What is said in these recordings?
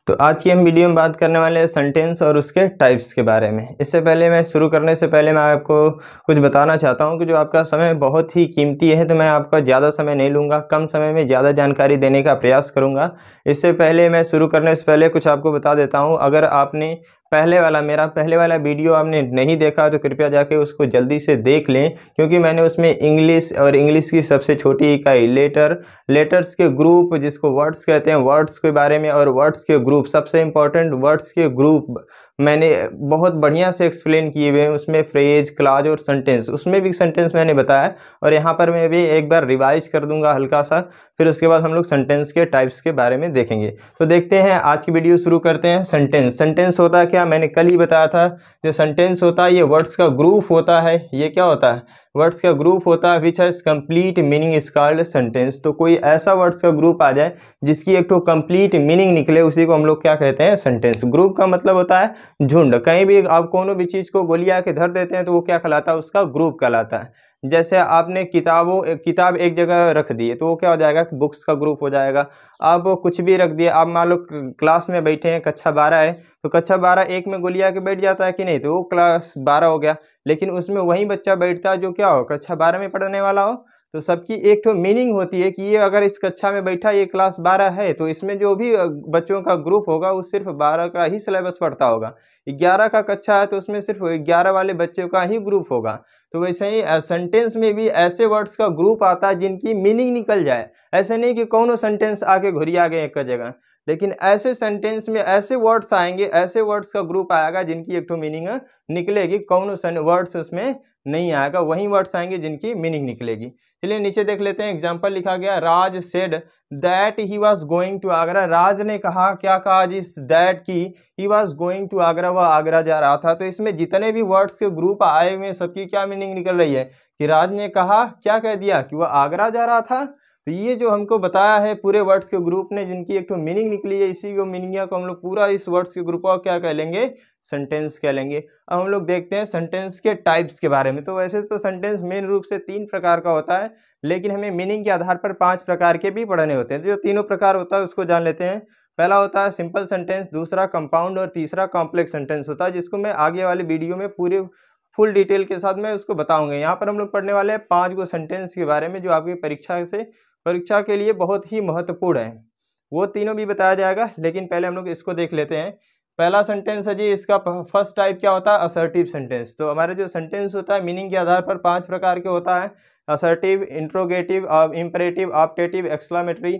तो आज की हम वीडियो में बात करने वाले हैं सेंटेंस और उसके टाइप्स के बारे में। इससे पहले मैं शुरू करने से पहले मैं आपको कुछ बताना चाहता हूं कि जो आपका समय बहुत ही कीमती है, तो मैं आपका ज़्यादा समय नहीं लूँगा, कम समय में ज़्यादा जानकारी देने का प्रयास करूँगा। इससे पहले मैं शुरू करने से पहले कुछ आपको बता देता हूँ। अगर आपने मेरा पहले वाला वीडियो आपने नहीं देखा तो कृपया जाके उसको जल्दी से देख लें, क्योंकि मैंने उसमें इंग्लिश की सबसे छोटी इकाई लेटर्स के ग्रुप, जिसको वर्ड्स कहते हैं, वर्ड्स के बारे में, और वर्ड्स के ग्रुप, सबसे इम्पोर्टेंट वर्ड्स के ग्रुप मैंने बहुत बढ़िया से एक्सप्लेन किए हुए हैं। उसमें फ्रेज, क्लॉज और सेंटेंस, उसमें भी सेंटेंस मैंने बताया, और यहाँ पर मैं भी एक बार रिवाइज कर दूंगा हल्का सा। फिर उसके बाद हम लोग सेंटेंस के टाइप्स के बारे में देखेंगे। तो देखते हैं, आज की वीडियो शुरू करते हैं। सेंटेंस होता है क्या, मैंने कल ही बताया था। जो सेंटेंस होता है ये वर्ड्स का ग्रुप होता है। ये क्या होता है? वर्ड्स का ग्रुप होता है which has complete meaning is called sentence. तो कोई ऐसा वर्ड्स का ग्रुप आ जाए जिसकी एक तो कंप्लीट मीनिंग निकले, उसी को हम लोग क्या कहते हैं? सेंटेंस। ग्रुप का मतलब होता है झुंड। कहीं भी आप कोनो भी चीज को गोलिया के धर देते हैं तो वो क्या कहलाता है? उसका ग्रुप कहलाता है। जैसे आपने किताब एक जगह रख दी है तो वो क्या हो जाएगा? बुक्स का ग्रुप हो जाएगा। आप कुछ भी रख दिए, आप मान लो क्लास में बैठे हैं, कक्षा 12 है, तो कक्षा 12 एक में गोलिया के बैठ जाता है कि नहीं? तो वो क्लास 12 हो गया। लेकिन उसमें वही बच्चा बैठता है जो क्या हो? कक्षा 12 में पढ़ने वाला हो। तो सबकी एक तो मीनिंग होती है कि ये अगर इस कक्षा में बैठा, ये क्लास 12 है, तो इसमें जो भी बच्चों का ग्रुप होगा वो सिर्फ 12 का ही सिलेबस पढ़ता होगा। 11 का कक्षा है तो उसमें सिर्फ 11 वाले बच्चों का ही ग्रुप होगा। तो वैसे ही सेंटेंस में भी ऐसे वर्ड्स का ग्रुप आता है जिनकी मीनिंग निकल जाए। ऐसे नहीं कि कौनो सेंटेंस आके घुरिया गए एक जगह, लेकिन ऐसे सेंटेंस में ऐसे वर्ड्स आएंगे, ऐसे वर्ड्स का ग्रुप आएगा जिनकी एक तो मीनिंग निकलेगी। कौनो वर्ड्स उसमें नहीं आएगा, वही वर्ड्स आएंगे जिनकी मीनिंग निकलेगी। चलिए नीचे देख लेते हैं। एग्जाम्पल लिखा गया, Raj said that he was going to Agra. Raj ने कहा, क्या कहा जिस? दैट की he was going to Agra, वह आगरा जा रहा था। तो इसमें जितने भी वर्ड्स के ग्रुप आए हुए हैं सबकी क्या मीनिंग निकल रही है? कि राज ने कहा, क्या कह दिया? कि वह आगरा जा रहा था। तो ये जो हमको बताया है पूरे वर्ड्स के ग्रुप ने, जिनकी एक तो मीनिंग निकली है, इसी को मीनिंग को हम लोग पूरा इस वर्ड्स के ग्रुप को क्या कह लेंगे? सेंटेंस कह लेंगे। अब हम लोग देखते हैं सेंटेंस के टाइप्स के बारे में। तो वैसे तो सेंटेंस मेन रूप से 3 प्रकार का होता है, लेकिन हमें मीनिंग के आधार पर 5 प्रकार के भी पढ़ने होते हैं। जो तीनों प्रकार होता है उसको जान लेते हैं। पहला होता है सिंपल सेंटेंस, दूसरा कंपाउंड, और तीसरा कॉम्प्लेक्स सेंटेंस होता है, जिसको मैं आगे वाली वीडियो में पूरे फुल डिटेल के साथ मैं उसको बताऊंगा। यहाँ पर हम लोग पढ़ने वाले हैं 5 गो सेंटेंस के बारे में, जो आपकी परीक्षा के लिए बहुत ही महत्वपूर्ण है। वो तीनों भी बताया जाएगा, लेकिन पहले हम लोग इसको देख लेते हैं। पहला सेंटेंस है जी, इसका फर्स्ट टाइप क्या होता है? Assertive sentence. तो हमारे जो सेंटेंस होता है मीनिंग के आधार पर 5 प्रकार के होता है। Assertive, interrogative, imperative, optative, exclamatory.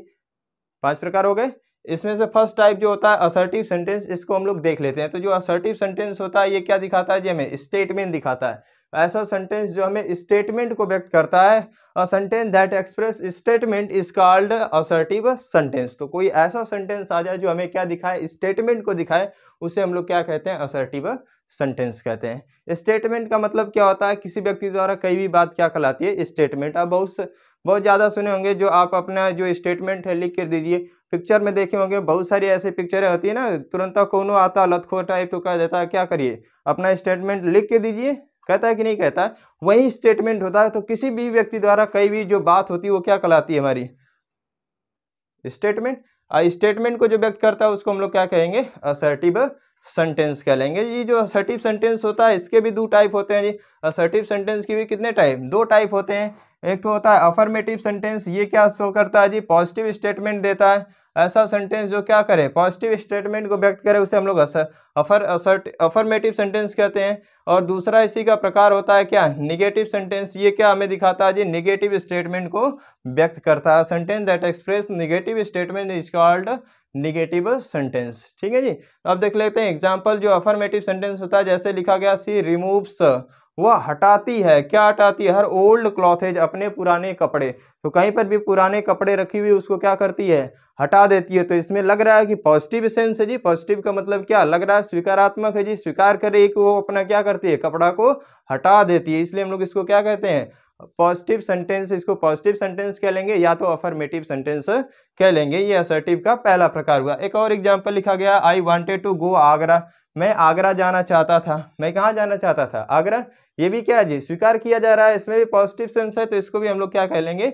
5 प्रकार हो गए। इसमें से फर्स्ट टाइप जो होता है असर्टिव सेंटेंस, इसको हम लोग देख लेते हैं। तो जो असर्टिव सेंटेंस होता है ये क्या दिखाता है जी? हमें स्टेटमेंट दिखाता है। ऐसा सेंटेंस जो हमें स्टेटमेंट को व्यक्त करता है। A sentence that express statement is called assertive sentence. तो कोई ऐसा सेंटेंस आ जाए जो हमें क्या दिखाए? स्टेटमेंट को दिखाए, उसे हम लोग क्या कहते हैं? असर्टिव सेंटेंस कहते हैं। स्टेटमेंट का मतलब क्या होता है? किसी व्यक्ति द्वारा कई भी बात क्या कहलाती है? स्टेटमेंट। आप बहुत ज़्यादा सुने होंगे, जो आप अपना जो स्टेटमेंट है लिख कर दीजिए। पिक्चर में देखे होंगे बहुत सारी ऐसी पिक्चरें होती है ना, तुरंत कोनो आता लतखोर टाइप तो कह देता है क्या करिए, अपना स्टेटमेंट लिख के दीजिए। कहता है कि नहीं कहता है? वही स्टेटमेंट होता है। तो किसी भी व्यक्ति द्वारा कई भी जो बात होती है वो क्या कहलाती है? हमारी स्टेटमेंट। स्टेटमेंट को जो व्यक्त करता है उसको हम लोग क्या कहेंगे? असर्टिव सेंटेंस कह लेंगे। ये जो असर्टिव सेंटेंस होता है इसके भी 2 टाइप होते हैं जी। असर्टिव सेंटेंस के भी कितने टाइप? 2 टाइप होते हैं। एक तो होता है अफर्मेटिव सेंटेंस। ये क्या शो करता है जी? पॉजिटिव स्टेटमेंट देता है। ऐसा सेंटेंस जो क्या करे? पॉजिटिव स्टेटमेंट को व्यक्त करे, उसे हम लोग अफर्मेटिव सेंटेंस कहते हैं। और दूसरा इसी का प्रकार होता है क्या? Negative sentence. ये क्या हमें दिखाता है जी? निगेटिव स्टेटमेंट को व्यक्त करता है। Sentence that express negative statement is called negative sentence. ठीक है जी। अब देख लेते हैं एग्जांपल। जो अफर्मेटिव सेंटेंस होता है, जैसे लिखा गया, सी रिमूव्स, वह हटाती है। क्या हटाती है? हर ओल्ड क्लॉथेज, अपने पुराने कपड़े। तो कहीं पर भी पुराने कपड़े रखी हुई उसको क्या करती है? हटा देती है। तो इसमें लग रहा है कि पॉजिटिव सेंस है जी। पॉजिटिव का मतलब क्या लग रहा है? स्वीकारात्मक है जी। स्वीकार करे कि वो अपना क्या करती है? कपड़ा को हटा देती है। इसलिए हम लोग इसको क्या कहते हैं? Positive sentence. इसको पॉजिटिव सेंटेंस कह लेंगे या तो अफर्मेटिव सेंटेंस कह लेंगे। ये असर्टिव का पहला प्रकार हुआ। एक और एग्जांपल लिखा गया, I wanted to go Agra. मैं आगरा जाना चाहता था। मैं कहाँ जाना चाहता था? आगरा। ये भी क्या है जी? स्वीकार किया जा रहा है। इसमें भी पॉजिटिव सेंस है, तो इसको भी हम लोग क्या कह लेंगे?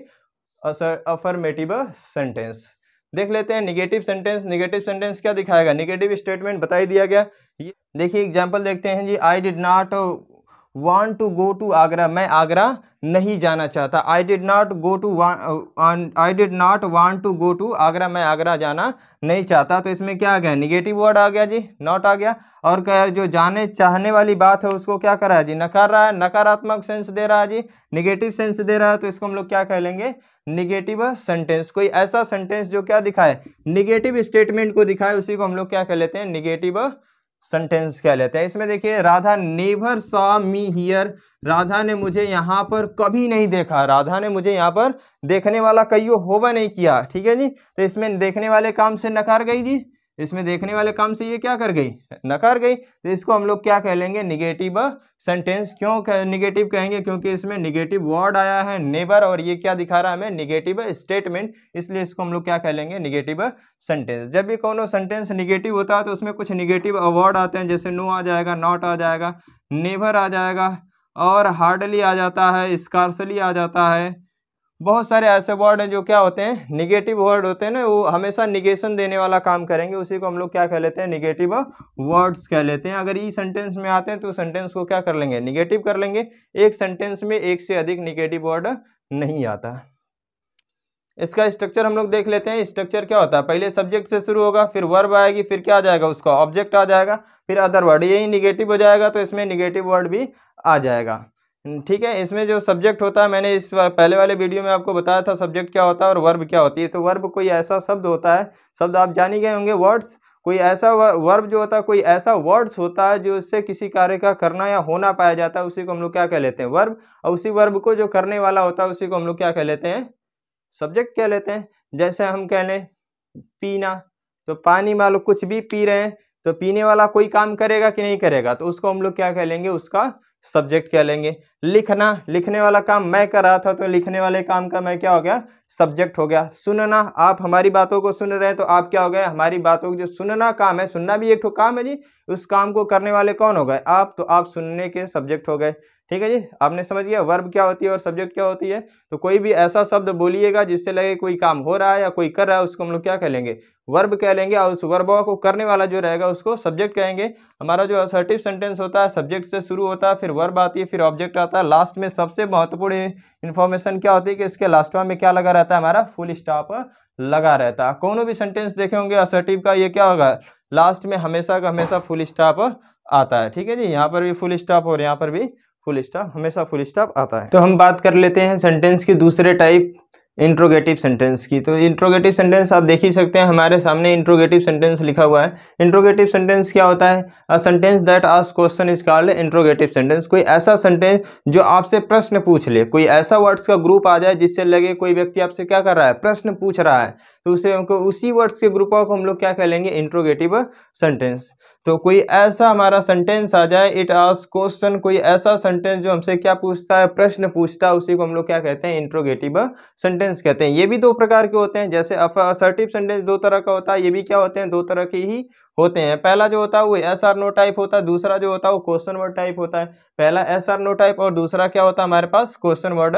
Affirmative sentence. देख लेते हैं निगेटिव सेंटेंस। निगेटिव सेंटेंस क्या दिखाएगा, निगेटिव स्टेटमेंट बता ही दिया गया। ये देखिए एग्जांपल देखते हैं जी, I did not want to go to Agra, मैं आगरा नहीं जाना चाहता। I did not want to go to Agra, मैं आगरा जाना नहीं चाहता। तो इसमें क्या आ गया, निगेटिव वर्ड आ गया जी, नॉट आ गया। और क्या जो जाने चाहने वाली बात है उसको क्या कर रहा है जी, नकार रहा है, नकारात्मक सेंस दे रहा है जी, निगेटिव सेंस दे रहा है। तो इसको हम लोग क्या कह लेंगे, निगेटिव सेंटेंस। कोई ऐसा सेंटेंस जो क्या दिखाए, निगेटिव स्टेटमेंट को दिखाए, उसी को हम लोग क्या कह लेते हैं, निगेटिव सेंटेंस कह लेते हैं। इसमें देखिए, Radha never saw me here, Radha ने मुझे यहाँ पर कभी नहीं देखा, राधा ने मुझे यहाँ पर देखने वाला कईयो होगा नहीं किया, ठीक है जी। तो इसमें देखने वाले काम से नकार गई जी, इसमें देखने वाले काम से ये क्या कर गई, नकार गई। तो इसको हम लोग क्या कह लेंगे, निगेटिव सेंटेंस। क्यों निगेटिव कहेंगे, क्योंकि इसमें निगेटिव वर्ड आया है नेवर, और ये क्या दिखा रहा है हमें, निगेटिव स्टेटमेंट, इसलिए इसको हम लोग क्या कह लेंगे, निगेटिव सेंटेंस। जब भी कोनो सेंटेंस निगेटिव होता है तो उसमें कुछ निगेटिव वर्ड आते हैं, जैसे नो आ जाएगा, नॉट आ जाएगा, नेवर आ जाएगा, और हार्डली आ जाता है, स्कार्सली आ जाता है। बहुत सारे ऐसे वर्ड हैं जो क्या होते हैं, निगेटिव वर्ड होते हैं ना, वो हमेशा निगेशन देने वाला काम करेंगे, उसी को हम लोग क्या कह लेते हैं, निगेटिव वर्ड्स कह लेते हैं। अगर ई सेंटेंस में आते हैं तो सेंटेंस को क्या कर लेंगे, निगेटिव कर लेंगे। एक सेंटेंस में एक से अधिक निगेटिव वर्ड नहीं आता। इसका स्ट्रक्चर हम लोग देख लेते हैं। स्ट्रक्चर क्या होता है, पहले सब्जेक्ट से शुरू होगा, फिर वर्ब आएगी, फिर क्या आ जाएगा, उसका ऑब्जेक्ट आ जाएगा, फिर अदर वर्ड, यही निगेटिव हो जाएगा, तो इसमें निगेटिव वर्ड भी आ जाएगा, ठीक है। इसमें जो सब्जेक्ट होता है, मैंने इस पहले वाले वीडियो में आपको बताया था सब्जेक्ट क्या होता है और वर्ब क्या होती है। तो वर्ब कोई ऐसा शब्द होता है, शब्द आप जान ही गए होंगे, वर्ड्स। कोई ऐसा वर्ब जो होता है, कोई ऐसा वर्ड्स होता है जो उससे किसी कार्य का करना या होना पाया जाता है, उसी को हम लोग क्या कह लेते हैं, वर्ब। और उसी वर्ब को जो करने वाला होता है उसी को हम लोग क्या कह लेते हैं, सब्जेक्ट कह लेते हैं। जैसे हम कह लें पीना, तो पानी मान लो कुछ भी पी रहे हैं, तो पीने वाला कोई काम करेगा कि नहीं करेगा, तो उसको हम लोग क्या कह लेंगे, उसका सब्जेक्ट कह लेंगे। लिखना, लिखने वाला काम मैं कर रहा था, तो लिखने वाले काम का मैं क्या हो गया, सब्जेक्ट हो गया। सुनना, आप हमारी बातों को सुन रहे हैं, तो आप क्या हो गए, हमारी बातों को जो सुनना काम है, सुनना भी एक तो काम है जी, उस काम को करने वाले कौन हो गए, आप, तो आप सुनने के सब्जेक्ट हो गए, ठीक है जी। आपने समझ गया वर्ब क्या होती है और सब्जेक्ट क्या होती है। तो कोई भी ऐसा शब्द बोलिएगा जिससे लगे कोई काम हो रहा है या कोई कर रहा है, उसको हम लोग क्या कह लेंगे, वर्ब कह लेंगे, और उस वर्ब को करने वाला जो रहेगा उसको सब्जेक्ट कहेंगे। हमारा जो असर्टिव सेंटेंस होता है, सब्जेक्ट से शुरू होता है, फिर वर्ब आती है, फिर ऑब्जेक्ट आता है, लास्ट में सबसे महत्वपूर्ण इन्फॉर्मेशन क्या होती है कि इसके लास्ट में क्या लगा रहता है, हमारा फुल स्टॉप लगा रहता है। कोनो भी सेंटेंस देखे होंगे असर्टिव का, ये क्या होगा, लास्ट में हमेशा का हमेशा फुल स्टॉप आता है, ठीक है जी। यहाँ पर भी फुल स्टॉप और यहाँ पर भी फुल स्टॉप, हमेशा फुल स्टॉप आता है। तो हम बात कर लेते हैं सेंटेंस की दूसरे टाइप, इंट्रोगेटिव सेंटेंस की। तो इंट्रोगेटिव सेंटेंस आप देख ही सकते हैं, हमारे सामने इंट्रोगेटिव सेंटेंस लिखा हुआ है। इंट्रोगेटिव सेंटेंस क्या होता है, a sentence that asks question is called interrogative sentence. कोई ऐसा सेंटेंस जो आपसे प्रश्न पूछ ले, कोई ऐसा वर्ड्स का ग्रुप आ जाए जिससे लगे कोई व्यक्ति आपसे क्या कर रहा है, प्रश्न पूछ रहा है, तो उसे उसी वर्ड्स के ग्रुप को हम लोग क्या कह लेंगे, इंट्रोगेटिव सेंटेंस। तो कोई ऐसा हमारा सेंटेंस आ जाए, इट आस्क्स क्वेश्चन, कोई ऐसा सेंटेंस जो हमसे क्या पूछता है, प्रश्न पूछता है, उसी को हम लोग क्या कहते हैं, इंट्रोगेटिव सेंटेंस कहते हैं। ये भी दो प्रकार के होते हैं, जैसे असर्टिव सेंटेंस दो तरह का होता है, ये भी क्या होते हैं, दो तरह के ही होते हैं। पहला जो होता है वो एस आर नो टाइप होता है, दूसरा जो होता है वो क्वेश्चन वर्ड टाइप होता है। पहला एस आर नो टाइप और दूसरा क्या होता है हमारे पास, क्वेश्चन वर्ड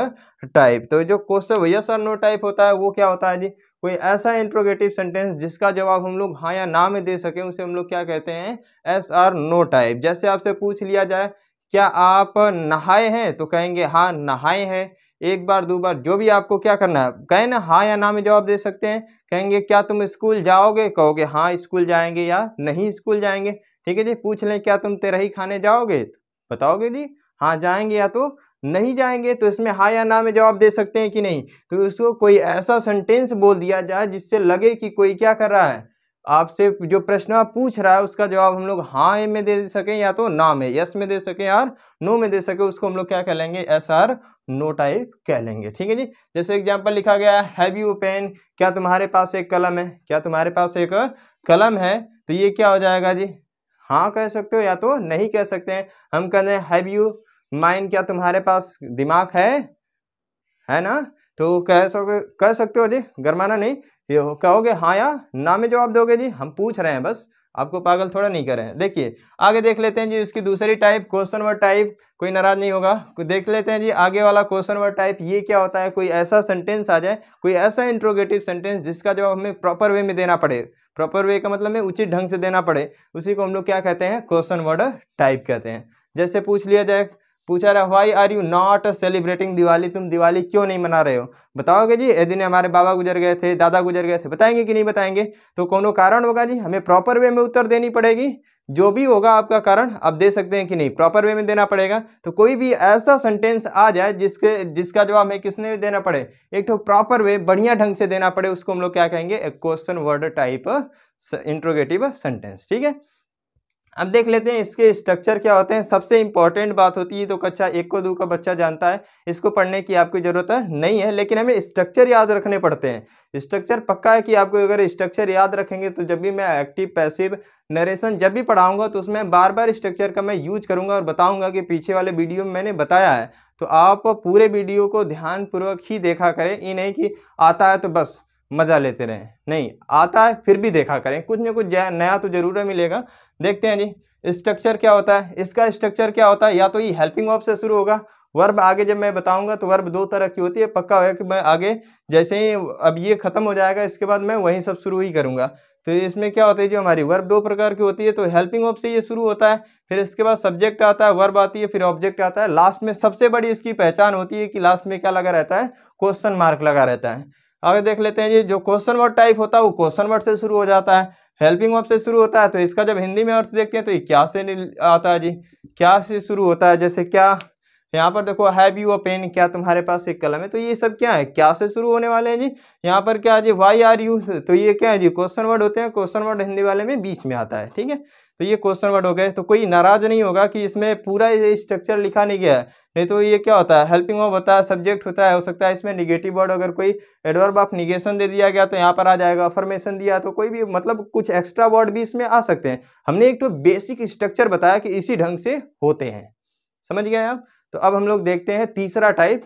टाइप। तो जो question yes or no type होता है वो क्या होता है जी, कोई ऐसा इंट्रोगेटिव सेंटेंस जिसका जवाब हम लोग हाँ या ना में दे सकें, उसे हम लोग क्या कहते हैं, एस आर नो टाइप। जैसे आपसे पूछ लिया जाए क्या आप नहाए हैं, तो कहेंगे हाँ नहाए हैं। एक बार दो बार जो भी आपको क्या करना है, कहें ना हाँ या ना में जवाब दे सकते हैं। कहेंगे क्या तुम स्कूल जाओगे, कहोगे हाँ स्कूल जाएंगे या नहीं स्कूल जाएंगे, ठीक है जी। पूछ लें क्या तुम तेरही खाने जाओगे, बताओगे जी हाँ जाएंगे या तो नहीं जाएंगे, तो इसमें हाँ या ना में जवाब दे सकते हैं कि नहीं। तो उसको कोई ऐसा सेंटेंस बोल दिया जाए जिससे लगे कि कोई क्या कर रहा है, आपसे जो प्रश्न आप पूछ रहा है उसका जवाब हम लोग हाँ में दे सकें या तो ना में, यस में दे सकें और नो में दे सके, उसको हम लोग क्या कह लेंगे, एस आर नो टाइप कह लेंगे, ठीक है जी। जैसे एग्जांपल लिखा गया है, हैव यू पेन, क्या तुम्हारे पास एक कलम है, क्या तुम्हारे पास एक कलम है, तो ये क्या हो जाएगा जी, हाँ कह सकते हो या तो नहीं कह सकते हैं। हम कहते हैं हैव यू माइंड, क्या तुम्हारे पास दिमाग है ना, तो कह सकते हो जी, गरमाना नहीं, ये कहोगे हाँ या ना में जवाब दोगे जी, हम पूछ रहे हैं बस, आपको पागल थोड़ा नहीं कर रहे हैं। देखिए आगे देख लेते हैं जी इसकी दूसरी टाइप, क्वेश्चन वर्ड टाइप। कोई नाराज नहीं होगा, देख लेते हैं जी आगे वाला क्वेश्चन वर्ड टाइप। ये क्या होता है, कोई ऐसा सेंटेंस आ जाए, कोई ऐसा इंट्रोगेटिव सेंटेंस जिसका जवाब हमें प्रॉपर वे में देना पड़े। प्रॉपर वे का मतलब में उचित ढंग से देना पड़े, उसी को हम लोग क्या कहते हैं, क्वेश्चन वर्ड टाइप कहते हैं। जैसे पूछ लिया जाए, पूछा रहा why are you not celebrating Diwali, तुम दिवाली क्यों नहीं मना रहे हो, बताओगे जी ए दिन हमारे बाबा गुजर गए थे, दादा गुजर गए थे, बताएंगे कि नहीं बताएंगे। तो कोनो कारण होगा जी, हमें प्रॉपर वे में उत्तर देनी पड़ेगी। जो भी होगा आपका कारण आप दे सकते हैं कि नहीं, प्रॉपर वे में देना पड़ेगा। तो कोई भी ऐसा सेंटेंस आ जाए जिसका जवाब हमें किसने देना पड़े, एक तो प्रॉपर वे बढ़िया ढंग से देना पड़े, उसको हम लोग क्या कहेंगे, question word type interrogative sentence. ठीक है, अब देख लेते हैं इसके स्ट्रक्चर क्या होते हैं। सबसे इंपॉर्टेंट बात होती है, तो कक्षा 1 को 2 का बच्चा जानता है, इसको पढ़ने की आपको जरूरत नहीं है, लेकिन हमें स्ट्रक्चर याद रखने पड़ते हैं। स्ट्रक्चर पक्का है कि आपको अगर स्ट्रक्चर याद रखेंगे तो जब भी मैं एक्टिव पैसिव नरेशन जब भी पढ़ाऊंगा तो उसमें बार बार स्ट्रक्चर का मैं यूज करूंगा और बताऊंगा कि पीछे वाले वीडियो में मैंने बताया है। तो आप पूरे वीडियो को ध्यानपूर्वक ही देखा करें, ये नहीं कि आता है तो बस मजा लेते रहें, नहीं आता है फिर भी देखा करें, कुछ ना कुछ नया तो जरूर मिलेगा। देखते हैं जी स्ट्रक्चर क्या होता है। इसका स्ट्रक्चर क्या होता है, या तो ये हेल्पिंग वर्ब से शुरू होगा। वर्ब आगे जब मैं बताऊंगा तो वर्ब 2 तरह की होती है, पक्का है कि मैं आगे जैसे ही अब ये खत्म हो जाएगा इसके बाद मैं वही सब शुरू ही करूंगा। तो इसमें क्या होता है, जो हमारी वर्ब 2 प्रकार की होती है, तो हेल्पिंग वर्ब से ये शुरू होता है, फिर इसके बाद सब्जेक्ट आता है, वर्ब आती है, फिर ऑब्जेक्ट आता है, लास्ट में सबसे बड़ी इसकी पहचान होती है कि लास्ट में क्या लगा रहता है, क्वेश्चन मार्क लगा रहता है। आगे देख लेते हैं जी, जो क्वेश्चन वर्ड टाइप होता है वो क्वेश्चन वर्ड से शुरू हो जाता है, हेल्पिंग वर्ब से शुरू होता है। तो इसका जब हिंदी में अर्थ देखते हैं तो ये क्या से आता है जी, क्या से शुरू होता है। जैसे क्या, यहाँ पर देखो हैव यू अ पेन, क्या तुम्हारे पास एक कलम है, तो ये सब क्या है, क्या से शुरू होने वाले हैं जी। यहाँ पर क्या है जी, वाई आर यू, तो ये क्या है जी, क्वेश्चन वर्ड होते हैं। क्वेश्चन वर्ड हिंदी वाले में बीच में आता है, ठीक है। तो ये क्वेश्चन वर्ड हो गए, तो कोई नाराज नहीं होगा कि इसमें पूरा ये स्ट्रक्चर लिखा नहीं गया है, नहीं तो ये क्या होता है, हेल्पिंग वर्ब होता है, सब्जेक्ट होता है, हो सकता है इसमें निगेटिव वर्ड अगर कोई एडवर्ब ऑफ निगेशन दे दिया गया तो यहाँ पर आ जाएगा, अफर्मेशन दिया तो कोई भी मतलब कुछ एक्स्ट्रा वर्ड भी इसमें आ सकते हैं। हमने एक तो बेसिक स्ट्रक्चर बताया कि इसी ढंग से होते हैं, समझ गए आप। तो अब हम लोग देखते हैं तीसरा टाइप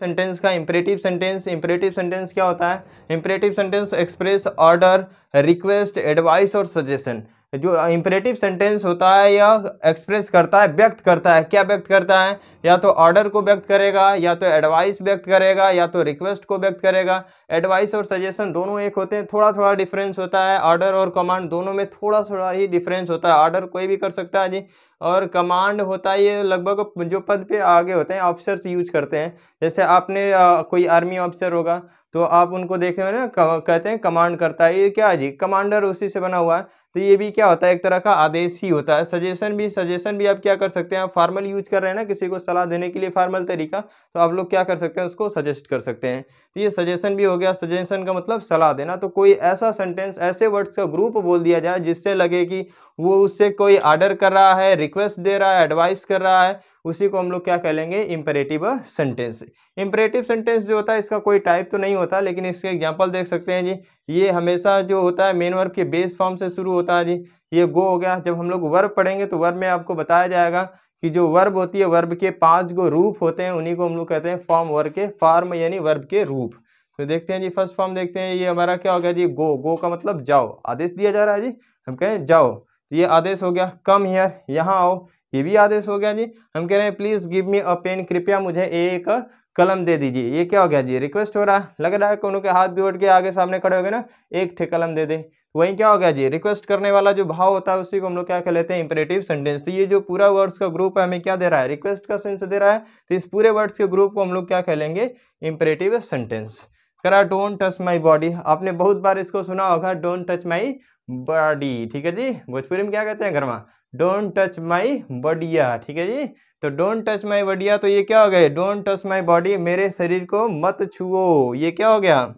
सेंटेंस का, इंपरेटिव सेंटेंस। इंपरेटिव सेंटेंस क्या होता है, imperative sentence express order, request, advice और सजेशन। जो इंपरेटिव सेंटेंस होता है यह एक्सप्रेस करता है, व्यक्त करता है, क्या व्यक्त करता है, या तो ऑर्डर को व्यक्त करेगा, या तो एडवाइस व्यक्त करेगा, या तो रिक्वेस्ट को व्यक्त करेगा। एडवाइस और सजेशन दोनों एक होते हैं, थोड़ा थोड़ा डिफरेंस होता है। ऑर्डर और कमांड दोनों में थोड़ा थोड़ा ही डिफरेंस होता है। ऑर्डर कोई भी कर सकता है जी, और कमांड होता है ये लगभग जो पद पे आगे होते हैं ऑफिसर्स यूज करते हैं। जैसे आपने कोई आर्मी ऑफिसर होगा तो आप उनको देखे हो ना, कहते हैं कमांड करता है, ये क्या है जी, कमांडर उसी से बना हुआ है। तो ये भी क्या होता है, एक तरह का आदेश ही होता है। सजेशन भी आप क्या कर सकते हैं, आप फॉर्मल यूज कर रहे हैं ना, किसी को सलाह देने के लिए फॉर्मल तरीका, तो आप लोग क्या कर सकते हैं, उसको सजेस्ट कर सकते हैं। तो ये सजेशन भी हो गया, सजेशन का मतलब सलाह देना। तो कोई ऐसा सेंटेंस, ऐसे वर्ड्स का ग्रुप बोल दिया जाए जिससे लगे कि वो उससे कोई ऑर्डर कर रहा है, रिक्वेस्ट दे रहा है, एडवाइस कर रहा है, उसी को हम लोग क्या कह लेंगे, इंपरेटिव सेंटेंस। इंपरेटिव सेंटेंस जो होता है इसका कोई टाइप तो नहीं होता, लेकिन इसके एग्जांपल देख सकते हैं जी। ये हमेशा जो होता है मेन वर्ब के बेस फॉर्म से शुरू होता है जी। ये गो हो गया। जब हम लोग वर्ब पढ़ेंगे तो वर्ब में आपको बताया जाएगा कि जो वर्ब होती है, वर्ब के 5 गो रूप होते हैं, उन्हीं को हम लोग कहते हैं फॉर्म। वर्ब के फॉर्म यानी वर्ब के रूप। तो देखते हैं जी, फर्स्ट फॉर्म देखते हैं, ये हमारा क्या हो गया जी, गो। गो का मतलब जाओ, आदेश दिया जा रहा है जी, हम कहें जाओ, ये आदेश हो गया। कम हियर, यहाँ आओ, ये भी आदेश हो गया जी। हम कह रहे हैं please give me a pen, कृपया मुझे एक कलम दे दीजिए, ये क्या हो गया जी, रिक्वेस्ट हो रहा है। लग रहा है कि उनके हाथ जोड़ के आगे सामने खड़े हो गए ना, एक ठे कलम दे दे, वही क्या हो गया जी, रिक्वेस्ट करने वाला जो भाव होता है उसी को हम लोग क्या कह लेते हैं, इंपरेटिव सेंटेंस। तो ये जो पूरा वर्ड्स का ग्रुप है हमें क्या दे रहा है, रिक्वेस्ट का सेंस दे रहा है। तो इस पूरे वर्ड्स के ग्रुप को हम लोग क्या कह लेंगे, इंपरेटिव सेंटेंस। करा डोंट टच माई बॉडी, आपने बहुत बार इसको सुना होगा, डोंट टच माई बॉडी, ठीक है जी। भोजपुरी में क्या कहते हैं घरमा, डोंट टच माई बॉडिया, ठीक है जी। तो डोंट टच माई बॉडिया, तो ये क्या हो गया, डोंट टच माई बॉडी, मेरे शरीर को मत छुओ, ये क्या हो गया,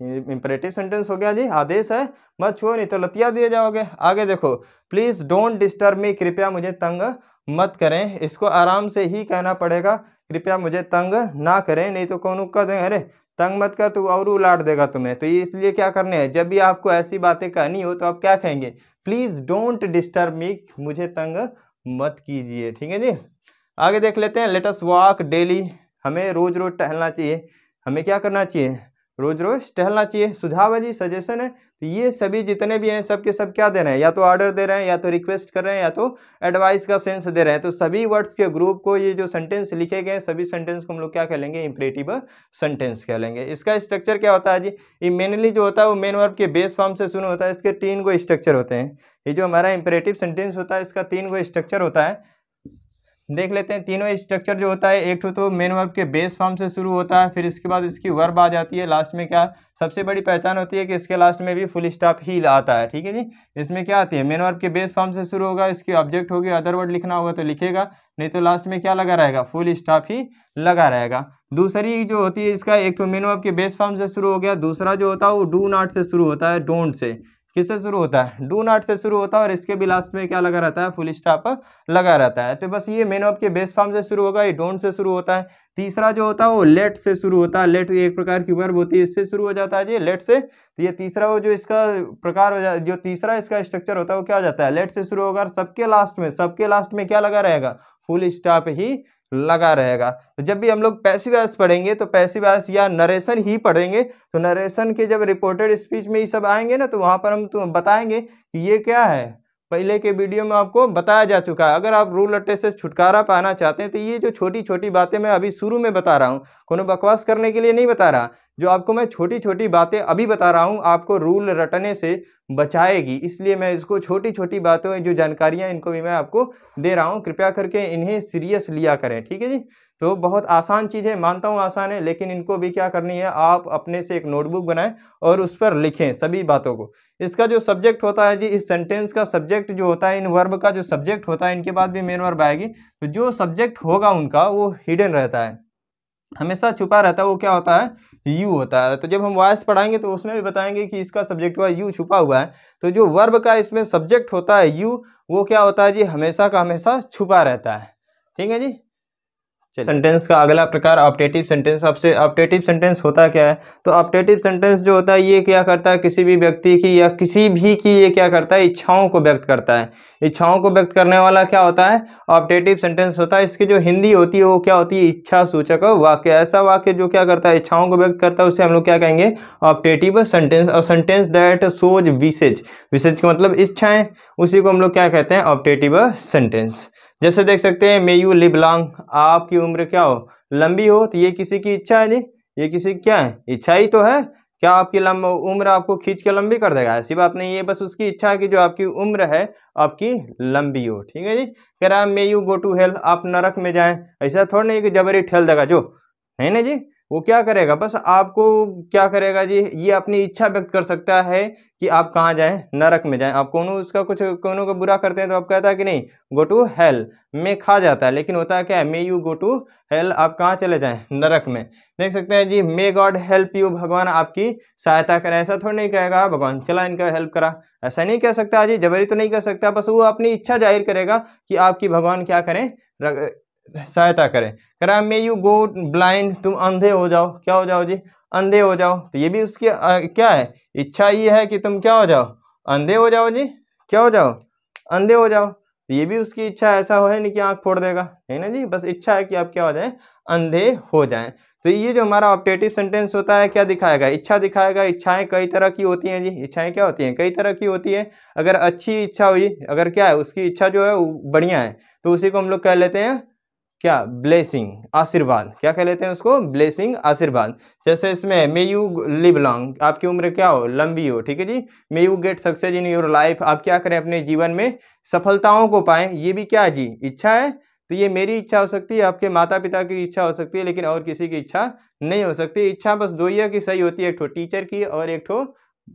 इंपरेटिव सेंटेंस हो गया जी, आदेश है, मत छुओ नहीं तो लतिया दिए जाओगे। आगे देखो, प्लीज डोंट डिस्टर्ब मी, कृपया मुझे तंग मत करें। इसको आराम से ही कहना पड़ेगा, कृपया मुझे तंग ना करें, नहीं तो कौन कह दें अरे तंग मत कर, तू और उलाट देगा तुम्हें। तो ये इसलिए क्या करने हैं, जब भी आपको ऐसी बातें कहनी हो तो आप क्या कहेंगे, प्लीज डोंट डिस्टर्ब मी, मुझे तंग मत कीजिए, ठीक है जी। आगे देख लेते हैं, लेट अस वॉक डेली, हमें रोज रोज टहलना चाहिए। हमें क्या करना चाहिए, रोज रोज टहलना चाहिए। सुझाव है जी, सजेशन है। तो ये सभी जितने भी हैं सब के सब क्या दे रहे हैं, या तो ऑर्डर दे रहे हैं, या तो रिक्वेस्ट कर रहे हैं, या तो एडवाइस का सेंस दे रहे हैं। तो सभी वर्ड्स के ग्रुप को, ये जो सेंटेंस लिखे गए सभी सेंटेंस को हम लोग क्या कह लेंगे, इंपरेटिव सेंटेंस कह लेंगे। इसका स्ट्रक्चर क्या होता है जी, ये मेनली जो होता है वो मेन वर्ब के बेस फॉर्म से शुरू होता है। इसके 3 गो स्ट्रक्चर होते हैं। ये जो हमारा इंपरेटिव सेंटेंस होता है इसका 3 गो स्ट्रक्चर होता है। देख लेते हैं तीनों स्ट्रक्चर जो होता है, एक तो मेन वर्ब के बेस फॉर्म से शुरू होता है, फिर इसके बाद इसकी वर्ब आ जाती है, लास्ट में क्या सबसे बड़ी पहचान होती है कि इसके लास्ट में भी फुल स्टॉप ही आता है। ठीक है जी, इसमें क्या आती है, मेन वर्ब के बेस फॉर्म से शुरू होगा, इसकी ऑब्जेक्ट होगी, अदर वर्ड लिखना होगा तो लिखेगा, नहीं तो लास्ट में क्या लगा रहेगा, फुल स्टॉप ही लगा रहेगा। दूसरी जो होती है इसका, एक तो मेन वर्ब के बेस फॉर्म से शुरू हो गया, दूसरा जो होता है वो डू नॉट से शुरू होता है, डोंट से। किससे शुरू होता है, डू नॉट से शुरू होता है, और इसके भी लास्ट में क्या लगा रहता है, फुल स्टॉप लगा रहता है। तो बस ये मेन वर्ब के बेस फॉर्म से शुरू होगा, ये डोंट से शुरू होता है। तीसरा जो होता है वो लेट से शुरू होता है, लेट एक प्रकार की वर्ब होती है, इससे शुरू हो जाता है जी, लेट से। तो ये तीसरा वो जो इसका प्रकार हो जाए, जो तीसरा इसका स्ट्रक्चर होता है वो क्या हो जाता है, लेट से शुरू होगा, सबके लास्ट में क्या लगा रहेगा, फुल स्टॉप ही लगा रहेगा। तो जब भी हम लोग पैसिव वॉइस पढ़ेंगे तो पैसिव वॉइस या नरेशन ही पढ़ेंगे, तो नरेशन के जब रिपोर्टेड स्पीच में ये सब आएंगे ना, तो वहां पर हम तो बताएंगे कि ये क्या है, पहले के वीडियो में आपको बताया जा चुका है। अगर आप रूल रट्टे से छुटकारा पाना चाहते हैं तो ये जो छोटी छोटी बातें मैं अभी शुरू में बता रहा हूँ, कोनो बकवास करने के लिए नहीं बता रहा, जो आपको मैं छोटी छोटी बातें अभी बता रहा हूँ आपको रूल रटने से बचाएगी, इसलिए मैं इसको छोटी छोटी बातें जो जानकारियाँ इनको भी मैं आपको दे रहा हूँ। कृपया करके इन्हें सीरियस लिया करें, ठीक है जी। तो बहुत आसान चीज़ है, मानता हूँ आसान है, लेकिन इनको भी क्या करनी है, आप अपने से एक नोटबुक बनाएं और उस पर लिखें सभी बातों को। इसका जो सब्जेक्ट होता है जी, इस सेंटेंस का सब्जेक्ट जो होता है, इन वर्ब का जो सब्जेक्ट होता है, इनके बाद भी मेन वर्ब आएगी, तो जो सब्जेक्ट होगा उनका वो हिडन रहता है, हमेशा छुपा रहता है। वो क्या होता है, यू होता है। तो जब हम वॉइस पढ़ाएंगे तो उसमें भी बताएंगे कि इसका सब्जेक्ट हुआ यू छुपा हुआ है। तो जो वर्ब का इसमें सब्जेक्ट होता है यू, वो क्या होता है जी, हमेशा का हमेशा छुपा रहता है। ठीक है जी। सेंटेंस का अगला प्रकार ऑप्टेटिव सेंटेंस। आपसे ऑप्टेटिव सेंटेंस होता क्या है, तो ऑप्टेटिव सेंटेंस जो होता है ये क्या करता है, किसी भी व्यक्ति की या किसी भी की ये क्या करता है, इच्छाओं को व्यक्त करता है। इच्छाओं को व्यक्त करने वाला क्या होता है, ऑप्टेटिव सेंटेंस होता है। इसकी जो हिंदी होती है वो क्या होती है, इच्छा सूचक वाक्य। ऐसा वाक्य जो क्या करता है, इच्छाओं को व्यक्त करता है, उसे हम लोग क्या कहेंगे, ऑप्टेटिव सेंटेंस। और sentence that shows wishes, wishes का मतलब इच्छाएं, उसी को हम लोग क्या कहते हैं, ऑप्टेटिव सेंटेंस। जैसे देख सकते हैं, मे यू लिव लॉन्ग, आपकी उम्र क्या हो, लंबी हो। तो ये किसी की इच्छा है जी, ये किसी की क्या है, इच्छा ही तो है। क्या आपकी उम्र आपको खींच के लंबी कर देगा, ऐसी बात नहीं है, बस उसकी इच्छा है कि जो आपकी उम्र है आपकी लंबी हो। ठीक है जी। कह रहा है may you go to hell, आप नरक में जाएं। ऐसा थोड़ा नहीं कि जबरी ठेल देगा जो है ना जी, वो क्या करेगा, बस आपको क्या करेगा जी, ये अपनी इच्छा व्यक्त कर सकता है कि आप कहाँ जाएं, नरक में जाएं। आप कोनो उसका कुछ कोनो का बुरा करते हैं तो आप कहता है कि नहीं, गो टू हेल, में खा जाता है, लेकिन होता है क्या है, may you go to hell, आप कहाँ चले जाएं, नरक में। देख सकते हैं जी, मे गॉड हेल्प यू, भगवान आपकी सहायता करें। ऐसा थोड़ा नहीं कहेगा भगवान चला इनका हेल्प करा, ऐसा नहीं कह सकता जी, जबरी तो नहीं कह सकता, बस वो अपनी इच्छा जाहिर करेगा कि आपकी भगवान क्या करें, सहायता करें। कह रहा है मे यू गो ब्लाइंड, तुम अंधे हो जाओ, क्या हो जाओ जी, अंधे हो जाओ। तो ये भी उसकी क्या है, इच्छा ये है कि तुम क्या हो जाओ, अंधे हो जाओ जी, क्या हो जाओ, अंधे हो जाओ। तो ये भी उसकी इच्छा, ऐसा हो है नहीं कि आंख फोड़ देगा, है ना जी, बस इच्छा है कि आप क्या हो जाए, अंधे हो जाएं। तो ये जो हमारा ऑप्टेटिव सेंटेंस होता है क्या दिखाएगा, इच्छा दिखाएगा। इच्छाएं कई तरह की होती हैं जी, इच्छाएं क्या होती हैं, कई तरह की होती है। अगर अच्छी इच्छा हुई, अगर क्या है उसकी इच्छा जो है बढ़िया है, तो उसी को हम लोग कह लेते हैं क्या, ब्लेसिंग, आशीर्वाद। क्या कह लेते हैं उसको, ब्लेसिंग, आशीर्वाद। जैसे इसमें मे यू लिव लॉन्ग, आपकी उम्र क्या हो, लंबी हो। ठीक है जी। May you get success in your life, आप क्या करें, अपने जीवन में सफलताओं को पाएं। ये भी क्या है जी, इच्छा है। तो ये मेरी इच्छा हो सकती है, आपके माता पिता की इच्छा हो सकती है, लेकिन और किसी की इच्छा नहीं हो सकती। इच्छा बस दो ही की सही होती है, एक ठो टीचर की और एक ठो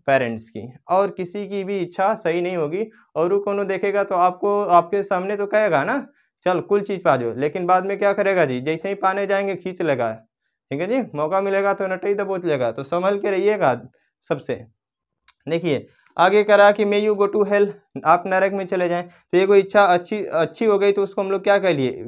पेरेंट्स की, और किसी की भी इच्छा सही नहीं होगी। और वो कोनो देखेगा तो आपको, आपके सामने तो कहेगा ना, चल कुल चीज पा जो, लेकिन बाद में क्या करेगा जी, जैसे ही पाने जाएंगे खींच लेगा। ठीक है जी, मौका मिलेगा तो नटई दबोच लेगा, तो संभल के रहिएगा सबसे। देखिए आगे करा कि may you go to hell, आप नरक में चले जाएं। तो ये कोई इच्छा अच्छी हो गई तो उसको हम लोग क्या कह लिए,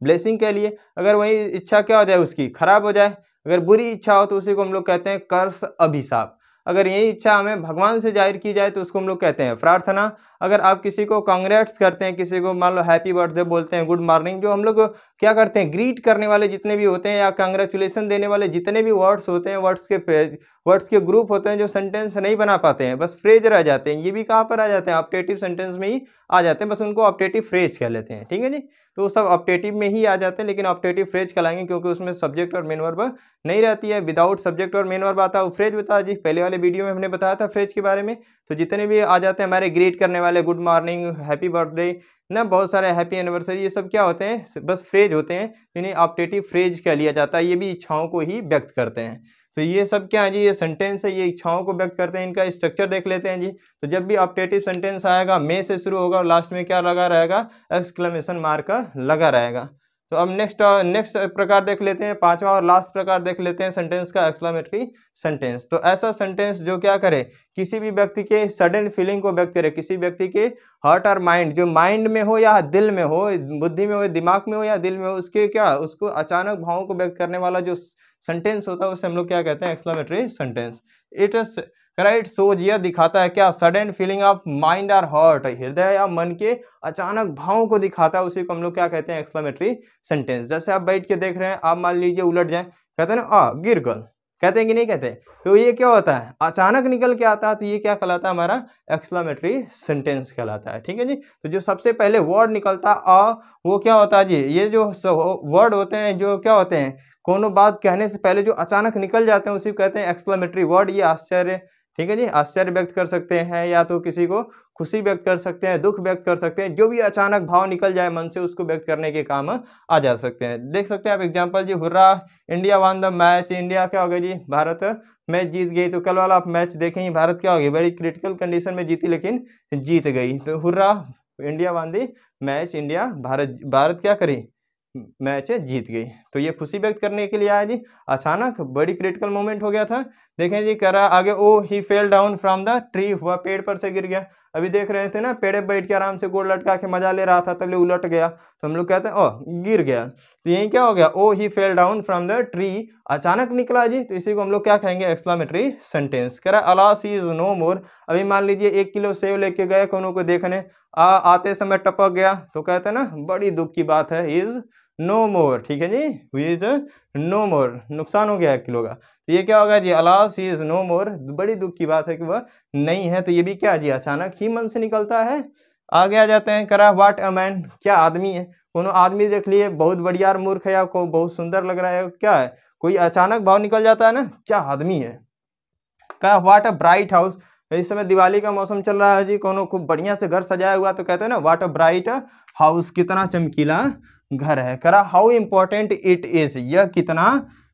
ब्लेसिंग कह लिए। अगर वही इच्छा क्या हो जाए, उसकी खराब हो जाए, अगर बुरी इच्छा हो तो उसी को हम लोग कहते हैं कर्स, अभिशाप। अगर यही इच्छा हमें भगवान से जाहिर की जाए तो उसको हम लोग कहते हैं प्रार्थना। अगर आप किसी को कांग्रेट्स करते हैं, किसी को मान लो हैप्पी बर्थडे बोलते हैं, गुड मॉर्निंग, जो हम लोग क्या करते हैं, ग्रीट करने वाले जितने भी होते हैं या कांग्रेचुलेशन देने वाले जितने भी वर्ड्स होते हैं, वर्ड्स के ग्रुप होते हैं जो सेंटेंस नहीं बना पाते हैं, बस फ्रेज रह जाते हैं, ये भी कहाँ पर आ जाते हैं, ऑप्टेटिव सेंटेंस में ही आ जाते हैं, बस उनको ऑप्टेटिव फ्रेज कह लेते हैं। ठीक है जी, तो सब ऑप्टेटिव में ही आ जाते हैं, लेकिन ऑप्टेटिव फ्रेज कहलाएंगे क्योंकि उसमें सब्जेक्ट और मेन वर्ब नहीं रहती है। विदाउट सब्जेक्ट और मेन वर्ब आता है वो फ्रेज बता जी, पहले वाले वीडियो में हमने बताया था फ्रेज के बारे में। तो जितने भी आ जाते हैं हमारे ग्रीट करने वाले, गुड मॉर्निंग, हैप्पी बर्थडे ना, बहुत सारे हैप्पी एनिवर्सरी, ये सब क्या होते हैं, बस फ्रेज होते हैं, इन्हें ऑप्टेटिव फ्रेज कह लिया जाता है। ये भी इच्छाओं को ही व्यक्त करते हैं। तो ये सब क्या है जी, ये सेंटेंस है, ये इच्छाओं को व्यक्त करते हैं। इनका स्ट्रक्चर देख लेते हैं जी। तो जब भी ऑप्टेटिव सेंटेंस आएगा मे से शुरू होगा और लास्ट में क्या लगा रहेगा, एक्सक्लेमेशन मार्क लगा रहेगा। तो अब नेक्स्ट प्रकार देख लेते हैं, पांचवा और लास्ट प्रकार देख लेते हैं सेंटेंस का, एक्सक्लेमेटरी सेंटेंस। तो ऐसा सेंटेंस जो क्या करे, किसी भी व्यक्ति के सडन फीलिंग को व्यक्त करे, किसी व्यक्ति के हार्ट और माइंड, जो माइंड में हो या दिल में हो, बुद्धि में हो, दिमाग में हो या दिल में हो, उसके क्या, उसको अचानक भावों को व्यक्त करने वाला जो सेंटेंस होता है उसे हम लोग क्या कहते हैं, एक्सक्लेमेटरी सेंटेंस। इट राइट सोज, यह दिखाता है क्या, सडन फीलिंग ऑफ माइंड और हार्ट, हृदय या मन के अचानक भावों को दिखाता है, उसी को हम लोग क्या कहते हैं, एक्सक्लेमेटरी सेंटेंस। जैसे आप बैठ के देख रहे हैं, आप मान लीजिए उलट जाए, कहते हैं ना आ गिर गल, कहते हैं कि नहीं कहते, तो ये क्या होता है, अचानक निकल के आता है, तो ये क्या कहलाता है, हमारा एक्सक्लेमेटरी सेंटेंस कहलाता है। ठीक है जी, तो जो सबसे पहले वर्ड निकलता है वो क्या होता है जी, ये जो वर्ड होते हैं जो क्या होते हैं, कोनो बात कहने से पहले जो अचानक निकल जाते हैं उसी को कहते हैं एक्सक्लेमेटरी वर्ड। ये आश्चर्य, ठीक है जी, आश्चर्य व्यक्त कर सकते हैं, या तो किसी को खुशी व्यक्त कर सकते हैं, दुख व्यक्त कर सकते हैं, जो भी अचानक भाव निकल जाए मन से उसको व्यक्त करने के काम आ जा सकते हैं। देख सकते हैं आप एग्जांपल जी, hurrah India won the match, India क्या हो गया जी, भारत मैच जीत गई। तो कल वाला आप मैच देखें, भारत क्या हो गई, बड़ी क्रिटिकल कंडीशन में जीती लेकिन जीत गई। तो hurrah India won the match, India Bharat क्या करी, मैच जीत गई। तो ये खुशी व्यक्त करने के लिए आया जी, अचानक बड़ी क्रिटिकल मोमेंट हो गया था। देखें जी, कह रहा आगे, oh he fell down from the tree, हुआ पेड़ पर से गिर गया। अभी देख रहे थे ना, पेड़ पे बैठ के आराम से गोड़ लटका के मजा ले रहा था, तब उलट गया, तो हम लोग कहते हैं ओ गिर गया। तो यही क्या हो गया, oh he fell down from the tree, अचानक निकला जी, तो इसी को हम लोग क्या कहेंगे, एक्सक्लेमेटरी सेंटेंस। कह रहा अलास इज नो मोर, अभी मान लीजिए 1 किलो सेव लेके गए कोनो को देखने, आते समय टपक गया, तो कहते हैं ना बड़ी दुख की बात है, इज नो मोर। ठीक है जी, इज नो मोर, नुकसान हो गया 1 किलो का, तो ये क्या होगा जी, अलास ही इज नो मोर, बड़ी दुख की बात है कि वह नहीं है। तो ये भी क्या जी, अचानक ही मन से निकलता है। आगे आ जाते हैं, करा व्हाट अ मैन, क्या आदमी है, कोनो आदमी देख लिए बहुत बढ़िया और मूर्ख है, या को बहुत सुंदर लग रहा है, क्या है, कोई अचानक भाव निकल जाता है ना, क्या आदमी है। कहा व्हाट अ ब्राइट हाउस, इस समय दिवाली का मौसम चल रहा है जी, कोनो खूब बढ़िया से घर सजाया हुआ, तो कहते हैं ना व्हाट अ ब्राइट हाउस, कितना चमकीला घर है। करा हाउ इम्पोर्टेंट इट इज, यह कितना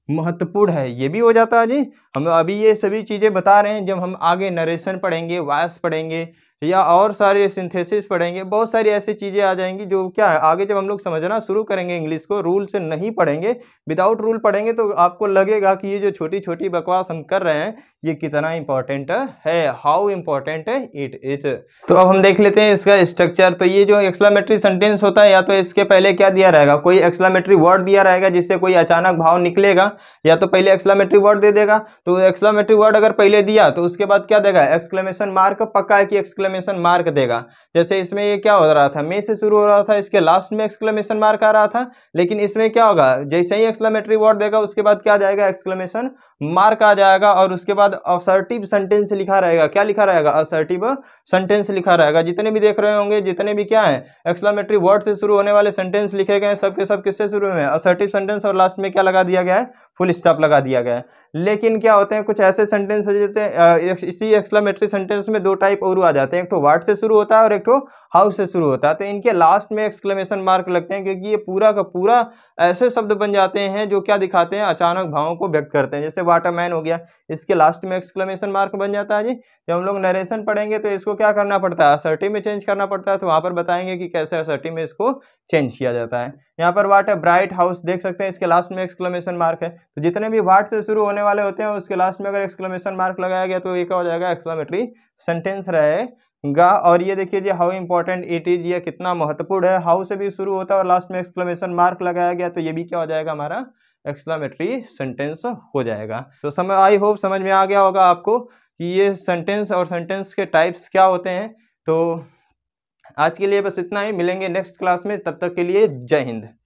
महत्वपूर्ण है, ये भी हो जाता है जी। हम अभी ये सभी चीज़ें बता रहे हैं, जब हम आगे नरेशन पढ़ेंगे, वॉइस पढ़ेंगे, या और सारे सिंथेसिस पढ़ेंगे, बहुत सारी ऐसी चीज़ें आ जाएंगी जो क्या है, आगे जब हम लोग समझना शुरू करेंगे इंग्लिश को, रूल से नहीं पढ़ेंगे, विदाउट रूल पढ़ेंगे, तो आपको लगेगा कि ये जो छोटी छोटी बकवास हम कर रहे हैं ये कितना इंपॉर्टेंट है, हाउ इम्पोर्टेंट इट इज। तो अब हम देख लेते हैं इसका स्ट्रक्चर। तो ये जो एक्सक्लेमेटरी सेंटेंस होता है, या तो इसके पहले क्या दिया रहेगा, कोई एक्सक्लेमेटरी वर्ड दिया रहेगा जिससे कोई अचानक भाव निकलेगा, या तो पहले एक्सक्लेमेटरी वर्ड दे देगा। तो एक्सक्लेमेटरी वर्ड अगर पहले दिया तो उसके बाद क्या देगा, एक्सक्लेमेशन मार्क, पक्का है कि एक्सक्लेमेशन मार्क देगा। जैसे इसमें ये क्या हो रहा था, मे से शुरू हो रहा था, इसके लास्ट में एक्सक्लेमेशन मार्क आ रहा था, लेकिन इसमें क्या होगा, जैसे ही एक्सक्लेमेटरी वर्ड देगा उसके बाद क्या जाएगा, एक्सक्लेमेशन मार्क आ जाएगा, और उसके बाद असर्टिव सेंटेंस लिखा रहेगा। क्या लिखा रहेगा, असर्टिव सेंटेंस लिखा रहेगा। जितने भी देख रहे होंगे, जितने भी क्या है एक्सक्लेमेटरी वर्ड से शुरू होने वाले सेंटेंस लिखे गए हैं, सब के सब किससे शुरू हुए हैं, असर्टिव सेंटेंस, और लास्ट में क्या लगा दिया गया है, फुल स्टॉप लगा दिया गया है। लेकिन क्या होते हैं, कुछ ऐसे सेंटेंस हो जाते हैं, इसी एक्सक्लेमेटरी सेंटेंस में 2 टाइप और आ जाते हैं, एक तो व्हाट से शुरू होता है और एक तो हाउ से शुरू होता है। तो इनके लास्ट में एक्सक्लेमेशन मार्क लगते हैं, क्योंकि ये पूरा का पूरा ऐसे शब्द बन जाते हैं जो क्या दिखाते हैं, अचानक भावों को व्यक्त करते हैं। जैसे व्हाट अ मैन हो गया, इसके लास्ट में एक्सक्लेमेशन मार्क बन जाता है जी। जब हम लोग नरेशन पढ़ेंगे तो इसको क्या करना पड़ता है, असर्टिव में चेंज करना पड़ता है, तो वहां पर बताएंगे कि कैसे असर्टिव में इसको चेंज किया जाता है। यहाँ पर व्हाट अ ब्राइट हाउस देख सकते हैं, इसके लास्ट में एक्सक्लेमेशन मार्क है। तो जितने भी व्हाट से शुरू होने वाले होते हैं उसके लास्ट में अगर एक्सक्लेमेशन मार्क लगाया गया तो ये क्या हो जाएगा, एक्सक्लेमेटरी सेंटेंस रहेगा। और ये देखिए जी, हाउ इंपॉर्टेंट इट इज, ये कितना महत्वपूर्ण है, हाउ से भी शुरू होता है और लास्ट में एक्सक्लेमेशन मार्क लगाया गया, तो ये भी क्या हो जाएगा, हमारा एक्सक्लेमेटरी सेंटेंस हो जाएगा। तो आई होप समझ में आ गया होगा आपको कि ये सेंटेंस और सेंटेंस के टाइप्स क्या होते हैं। तो आज के लिए बस इतना ही, मिलेंगे नेक्स्ट क्लास में, तब तक के लिए जय हिंद।